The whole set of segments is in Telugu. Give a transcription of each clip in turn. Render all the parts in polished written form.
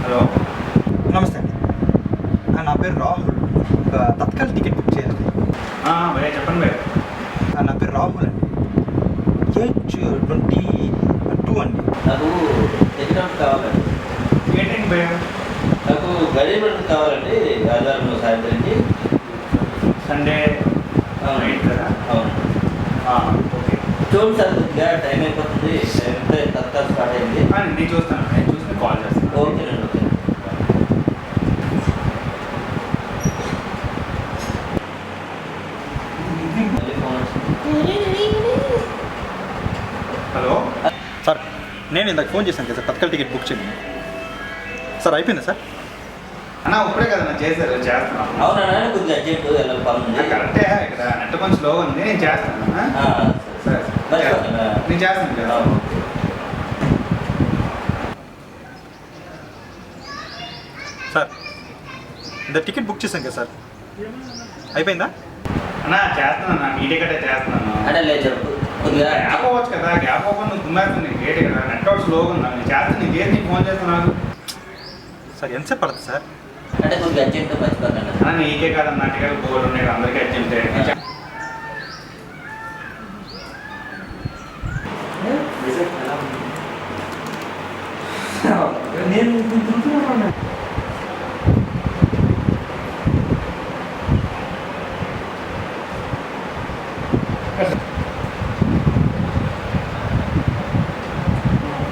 హలో, నమస్తే అండి. నా పేరు రాహుల్. ఒక తత్కాల్ టికెట్ బుక్ చేయాలి. భయ్యా చెప్పండి భయ్యా. నా పేరు రాహుల్ అండి. ఏజ్ 22 అండి. నాకు ఎగ్జామ్స్ కావాలండి. ఏంటండి భయ్యా? నాకు గరీబ్ రథం కావాలండి. ఆదివారం సాయంత్రంకి. సండే అవును కదా? అవును. ఓకే. చూడండి సార్, కొద్దిగా టైం అయిపోతుంది. టైం తత్కాల్ స్టార్ట్ అయింది. నేను చూస్తాను, నేను చూసి కాల్ చేస్తాను. ఓకేనండి. ఓకే. మళ్ళీ ఫోన్ వచ్చింది. హలో, సార్, నేను ఇందాక ఫోన్ చేశాను కదా సార్, తత్కాల్ టికెట్ బుక్ చేయండి. సార్ అయిపోయిందా సార్? అన్నా ఇప్పుడే కదా నా చేస్తున్నాను. అవునా, కొద్దిగా అర్జెంట్ వెళ్ళాలి పని ఉంది. కరెక్టే, ఇక్కడ నెట్ కొంచెం స్లో ఉంది. నేను చేస్తాను. సరే, మర్చిపోతున్నా. నేను చేస్తాను కదా. ఓకే. సార్, ఇంత టికెట్ బుక్ చేశాను కదా సార్, అయిపోయిందా? అన్నా చేస్తున్నాను, మీ టికెటే చేస్తున్నాను. అంటే లేదు కొద్దిగా గ్యాప్ అవ్వచ్చు కదా, గ్యాప్ అవ్వకుండా నువ్వు తుమ్మేస్తుంది. నీకు ఏంటి కదా, నెట్వర్క్ స్లోగా ఉందా? నేను చేస్తాను, నీకు ఏంటి నీకు ఫోన్ చేస్తున్నాను. సార్ ఎంతసేపు పడుతుంది సార్? అంటే కొద్దిగా అర్జెంట్ మర్చిపోతాను. అన్నా నీకే కదా, నా టికెట్ బోర్డు ఉన్నాయి, అందరికీ అర్జెంటే.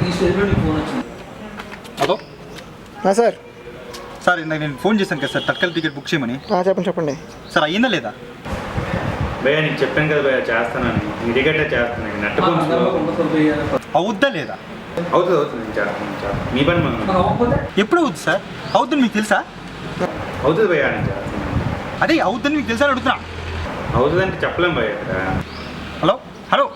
ఈ స్టేజ్లో నీకు ఫోన్ వచ్చింది. Hello sir. సార్, ఇందాక నేను ఫోన్ చేశాను కదా సార్, తత్కాల్ టికెట్ బుక్ చేయమని. చెప్పండి. సార్ అయ్యిందా లేదా? భయ్యా నీకు చెప్పాను కదా భయ్యా, చేస్తానని. నీ టికెటే చేస్తున్నాను. నెట్ కొంచెం స్లో అవుద్దా లేదా? అవుతుంది నేను చేస్తాను. మీ పని మనం ఎప్పుడు అవుద్ది సార్? అవుద్దని మీకు తెలుసా? అవుతుంది భయ్యా, నేను చేస్తున్నాను. అదే అవుద్దని మీకు తెలుసా అని అడుగుతున్నా. అవుతుందంటే చెప్పలేం భయ్యా ఇక్కడ. Hello hello